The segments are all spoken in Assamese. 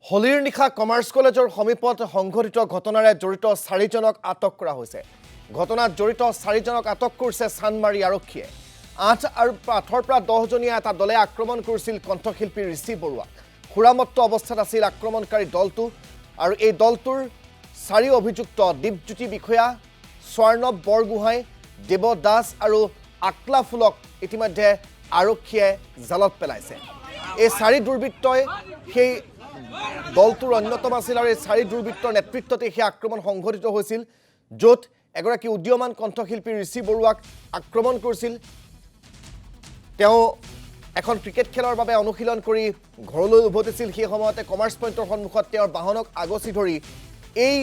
হলিৰ নিশা কমাৰ্চ কলেজৰ সমীপত সংঘটিত ঘটনাৰে জড়িত 4জনক আটক কৰা হৈছে। ঘটনাত জড়িত 4জনক আটক কৰিছে চানমাৰী আৰক্ষীয়ে। 8ৰ পৰা 10জনীয়া এটা দলে আক্ৰমণ কৰিছিল কণ্ঠশিল্পী ঋষি বৰুৱাক। সুৰামত্ত অৱস্থাত আছিল আক্ৰমণকাৰী দলটো আৰু এই দলটোৰ 4 অভিযুক্ত দীপজ্যোতি বিষয়া, স্বৰ্ণৱ বৰগোহাঁই, দেৱ দাস আৰু আকলা ফুলক ইতিমধ্যে আৰক্ষীয়ে জালত পেলাইছে। এই 4 দুৰ্বৃত্তই সেই দলটোৰ অন্যতম আছিল আৰু এই 4 দুৰ্বৃত্তৰ নেতৃত্বতে সেই আক্ৰমণ সংঘটিত হৈছিল, য'ত এগৰাকী উদীয়মান কণ্ঠশিল্পী ঋষি বৰুৱাক আক্ৰমণ কৰিছিল। তেওঁ এখন ক্ৰিকেট খেলৰ বাবে অনুশীলন কৰি ঘৰলৈ উভতিছিল। সেই সময়তে কমাৰ্চ পইণ্টৰ সন্মুখত তেওঁৰ বাহনক আগচি ধৰি এই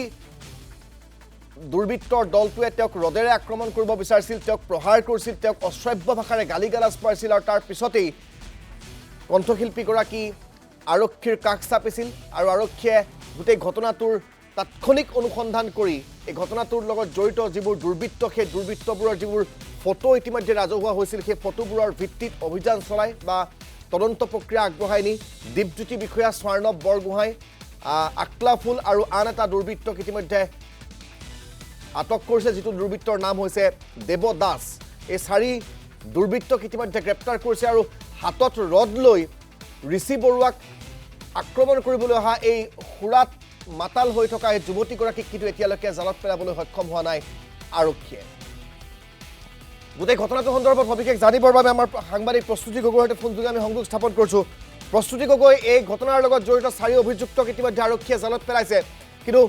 দুৰ্বৃত্তৰ দলটোৱে তেওঁক ৰদেৰে আক্ৰমণ কৰিব বিচাৰিছিল, তেওঁক প্ৰহাৰ কৰিছিল, তেওঁক অশ্ৰাব্য ভাষাৰে গালি গালাজ পাৰিছিল আৰু তাৰ পিছতেই কণ্ঠশিল্পীগৰাকী আৰক্ষীৰ কাষ চাপিছিল আৰু আৰক্ষীয়ে গোটেই ঘটনাটোৰ তাৎক্ষণিক অনুসন্ধান কৰি এই ঘটনাটোৰ লগত জড়িত যিবোৰ দুৰ্বৃত্ত, সেই দুৰ্বৃত্তবোৰৰ যিবোৰ ফটো ইতিমধ্যে ৰাজহুৱা হৈছিল, সেই ফটোবোৰৰ ভিত্তিত অভিযান চলাই বা তদন্ত প্ৰক্ৰিয়া আগবঢ়াই নি দীপজ্যোতি বিষয়া, স্বৰ্ণৱ বৰগোহাঁই, আকলা ফুল আৰু আন এটা দুৰ্বৃত্তক ইতিমধ্যে আটক কৰিছে, যিটো দুৰ্বৃত্তৰ নাম হৈছে দেৱ দাস। এই 4 দুৰ্বৃত্তক ইতিমধ্যে গ্ৰেপ্তাৰ কৰিছে আৰু হাতত ৰড লৈ ঋষি বৰুৱাক আক্ৰমণ কৰিবলৈ অহা এই সুৰাত মাতাল হৈ থকা এই যুৱতীগৰাকীক কিন্তু এতিয়ালৈকে জালত পেলাবলৈ সক্ষম হোৱা নাই আৰক্ষীয়ে। গোটেই ঘটনাটোৰ সন্দৰ্ভত সবিশেষ জানিবৰ বাবে আমাৰ সাংবাদিক প্ৰস্তুতি গগৈৰ সৈতে ফোনযোগে আমি সংযোগ স্থাপন কৰিছোঁ। প্ৰস্তুতি গগৈ, এই ঘটনাৰ লগত জড়িত 4 অভিযুক্তক ইতিমধ্যে আৰক্ষীয়ে জালত পেলাইছে, কিন্তু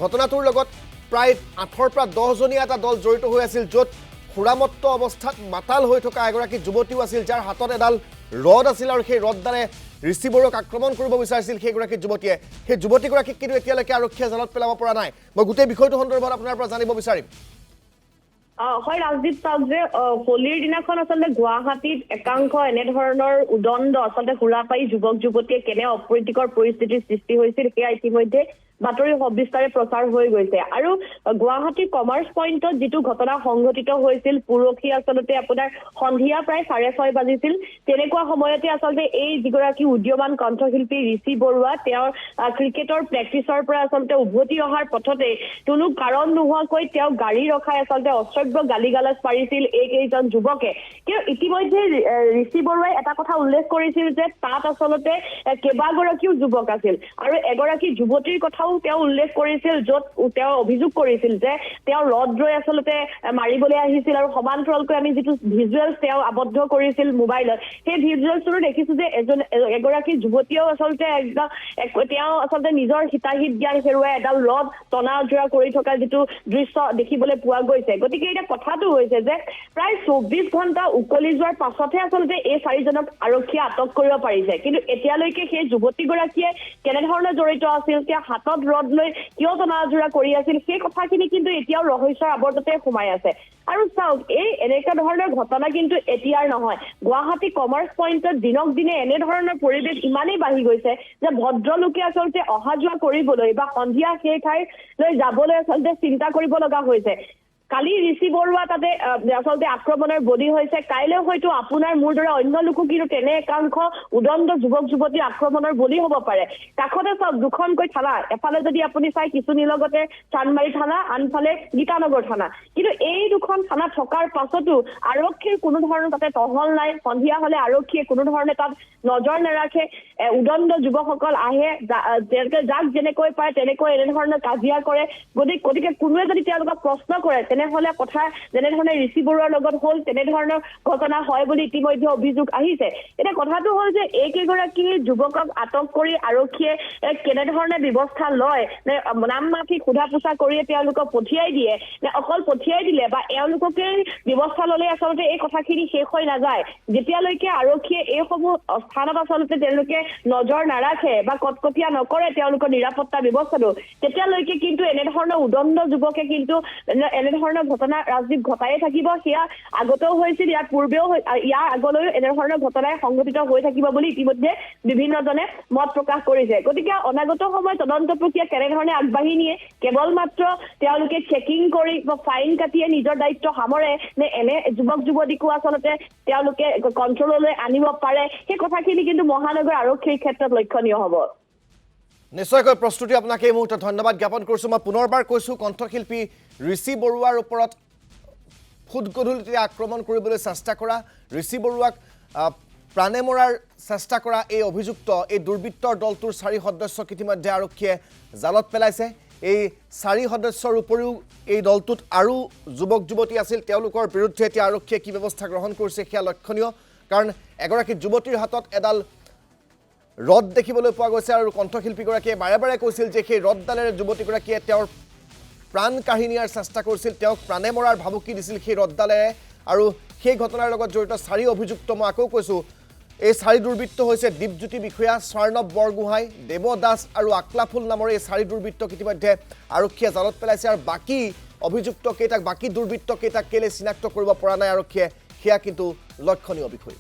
ঘটনাটোৰ লগত প্ৰায় 8ৰ পৰা 10জনীয়া এটা দল জড়িত হৈ আছিল, য'ত সুৰামত্ত অৱস্থাত মাতাল হৈ থকা এগৰাকী যুৱতীও আছিল, যাৰ হাতত এডাল ৰড আছিল আৰু সেই ৰডডালে ঋষি বৰুৱাক আক্ৰমণ কৰিব বিচাৰিছিল সেইগৰাকী যুৱতীয়ে। সেই যুৱতীগৰাকীক কিন্তু এতিয়ালৈকে আৰক্ষীয়ে জালত পেলাব পৰা নাই। মই গোটেই বিষয়টো সন্দৰ্ভত আপোনাৰ পৰা জানিব বিচাৰিম। হয় ৰাজদীপ, চাওক যে হোলীৰ দিনাখন আচলতে গুৱাহাটীত একাংশ এনেধৰণৰ উদণ্ড আচলতে সুৰা পাই যুৱক যুৱতীয়ে কেনে অপ্ৰীতিকৰ পৰিস্থিতিৰ সৃষ্টি হৈছিল সেয়া ইতিমধ্যে বাতৰি সবিস্তাৰে প্ৰচাৰ হৈ গৈছে। আৰু গুৱাহাটীৰ কমাৰ্চ পইণ্টত যিটো ঘটনা সংঘটিত হৈছিল পৰহি আচলতে আপোনাৰ সন্ধিয়া প্ৰায় 6:30 বাজিছিল, তেনেকুৱা সময়তে আচলতে এই যিগৰাকী উদীয়মান কণ্ঠশিল্পী ঋষি বৰুৱা তেওঁৰ ক্ৰিকেটৰ প্ৰেক্টিচৰ পৰা আচলতে উভতি অহাৰ পথতে কোনো কাৰণ নোহোৱাকৈ তেওঁ গাড়ী ৰখাই আচলতে অশ্ৰাব্য গালি গালাজ পাৰিছিল এইকেইজন যুৱকে। কিন্তু ইতিমধ্যে ঋষি বৰুৱাই এটা কথা উল্লেখ কৰিছিল যে তাত আচলতে কেইবাগৰাকীও যুৱক আছিল আৰু এগৰাকী যুৱতীৰ কথা তেওঁ উল্লেখ কৰিছিল, য'ত তেওঁ অভিযোগ কৰিছিল যে তেওঁ ৰড লৈ আচলতে মাৰিবলৈ আহিছিল আৰু সমান্তৰালকৈ আমি যিটো ভিজুৱেলছ তেওঁ আবদ্ধ কৰিছিল মোবাইলত, সেই ভিজুৱেলছটো দেখিছো যে এগৰাকী যুৱতীয়েও আচলতে একদম তেওঁ আচলতে নিজৰ হিতাহিত জ্ঞান হেৰুৱাই এডাল ৰড টনা আজোৰা কৰি থকা যিটো দৃশ্য দেখিবলৈ পোৱা গৈছে। গতিকে এতিয়া কথাটো হৈছে যে প্ৰায় 24 ঘণ্টা উকলি যোৱাৰ পাছতহে আচলতে এই 4জনক আৰক্ষীয়ে আটক কৰিব পাৰিছে, কিন্তু এতিয়ালৈকে সেই যুৱতীগৰাকীয়ে কেনেধৰণে জড়িত আছিল, তেওঁ হাতত ৰড লৈ কিয় টনা আজোৰা কৰি আছিল, সেই কথাখিনি কিন্তু এতিয়াও ৰহস্যৰ আৱৰ্ততে সোমাই আছে। আৰু চাওক, এই এনেকুৱা ধৰণৰ ঘটনা কিন্তু এতিয়াৰ নহয়। গুৱাহাটী কমাৰ্চ পইণ্টত দিনক দিনে এনেধৰণৰ পৰিৱেশ ইমানেই বাঢ়ি গৈছে যে ভদ্ৰলোকে আচলতে অহা যোৱা কৰিবলৈ বা সন্ধিয়া সেই ঠাইলৈ যাবলৈ আচলতে চিন্তা কৰিব লগা হৈছে। কালি ঋষি বৰুৱা তাতে আচলতে আক্ৰমণৰ বলি হৈছে, কাইলৈ হয়তো আপোনাৰ মোৰ দৰে অন্য লোকো কিন্তু তেনে একাংশ উদণ্ড যুৱক যুৱতী আক্ৰমণৰ বলি হ'ব পাৰে। কাষতে চাওক, 2খনকৈ থানা, এফালে যদি আপুনি চাই কিশোৰীৰ লগতে চানমাৰী থানা, আনফালে গীতানগৰ থানা, কিন্তু এই 2খন থানা থকাৰ পাছতো আৰক্ষীৰ কোনো ধৰণৰ তাতে টহল নাই। সন্ধিয়া হলে আৰক্ষীয়ে কোনো ধৰণে তাত নজৰ নাৰাখে। উদণ্ড যুৱকসকল আহে, যাক যেনেকৈ পায় তেনেকৈ এনেধৰণৰ কাজিয়া কৰে। গতিকে কোনোৱে যদি তেওঁলোকক প্ৰশ্ন কৰে তেনেহলে কথা যেনেধৰণে ঋষি বৰুৱাৰ লগত হ'ল তেনেধৰণৰ ঘটনা হয় বুলি ইতিমধ্যে অভিযোগ আহিছে। এতিয়া কথাটো হ'ল যে এইকেইগৰাকী যুৱকক আটক কৰি আৰক্ষীয়ে কেনেধৰণে ব্যৱস্থা লয়, নে নাম মাফি সোধা পোছা কৰিয়ে তেওঁলোকক পঠিয়াই দিয়ে, নে অকল পঠিয়াই দিলে বা এওঁলোককে ব্যৱস্থা ললে আচলতে এই কথাখিনি শেষ হৈ নাযায়। যেতিয়ালৈকে আৰক্ষীয়ে এইসমূহ স্থানত আচলতে তেওঁলোকে নজৰ নাৰাখে বা কটকটীয়া নকৰে তেওঁলোকৰ নিৰাপত্তা ব্যৱস্থাটো, তেতিয়ালৈকে কিন্তু এনেধৰণৰ উদণ্ড যুৱকে কিন্তু এনেধৰণৰ ঘটনা ৰাজদীপ ঘটাই থাকিব। সেয়া আগতেও হৈছিল, ইয়াৰ পূৰ্বেও, ইয়াৰ আগলৈও এনেধৰণৰ ঘটনাই সংঘটিত হৈ থাকিব বুলি ইতিমধ্যে বিভিন্নজনে মত প্ৰকাশ কৰিছে। গতিকে অনাগত সময়ত তদন্ত প্ৰক্ৰিয়া কেনেধৰণে আগবাঢ়ি নিয়ে, কেৱল মাত্ৰ তেওঁলোকে চেকিং কৰি বা ফাইন কাটিয়ে নিজৰ দায়িত্ব সামৰে, নে এনে যুৱক যুৱতীকো আচলতে তেওঁলোকে কণ্ট্ৰললৈ আনিব পাৰে, সেই কথাখিনি কিন্তু মহানগৰ আৰক্ষীৰ ক্ষেত্ৰত লক্ষণীয় হ'ব। নিশ্চয়কৈ প্ৰস্তুতি আপোনাক এই মুহূৰ্তত ধন্যবাদ জ্ঞাপন কৰিছোঁ। মই পুনৰবাৰ কৈছোঁ, কণ্ঠশিল্পী ঋষি বৰুৱাৰ ওপৰত ফুটগধূলিতে আক্ৰমণ কৰিবলৈ চেষ্টা কৰা, ঋষি বৰুৱাক প্ৰাণে মৰাৰ চেষ্টা কৰা এই অভিযুক্ত এই দুৰ্বৃত্তৰ দলটোৰ 4 সদস্যক ইতিমধ্যে আৰক্ষীয়ে জালত পেলাইছে। এই 4 সদস্যৰ উপৰিও এই দলটোত আৰু যুৱক যুৱতী আছিল, তেওঁলোকৰ বিৰুদ্ধে এতিয়া আৰক্ষীয়ে কি ব্যৱস্থা গ্ৰহণ কৰিছে সেয়া লক্ষণীয়। কাৰণ এগৰাকী যুৱতীৰ হাতত এডাল ৰদ দেখিবলৈ পোৱা গৈছে আৰু কণ্ঠশিল্পীগৰাকীয়ে বাৰে বাৰে কৈছিল যে সেই ৰদডালেৰে যুৱতীগৰাকীয়ে তেওঁৰ প্ৰাণ কাঢ়ি নিয়াৰ চেষ্টা কৰিছিল, তেওঁক প্ৰাণে মৰাৰ ভাবুকি দিছিল সেই ৰদডালেৰে। আৰু সেই ঘটনাৰ লগত জড়িত 4 অভিযুক্ত, মই আকৌ কৈছোঁ, এই 4 দুৰ্বৃত্ত হৈছে দীপজ্যোতি বিষয়া, স্বৰ্ণৱ বৰগোহাঁই, দেৱ দাস আৰু আকলাফুল নামৰ এই 4 দুৰ্বৃত্তক ইতিমধ্যে আৰক্ষীয়ে জালত পেলাইছে। আৰু বাকী অভিযুক্ত কেইটাক, বাকী দুৰ্বৃত্ত কেইটাক কেলৈ চিনাক্ত কৰিব পৰা নাই আৰক্ষীয়ে, সেয়া কিন্তু লক্ষণীয় বিষয়।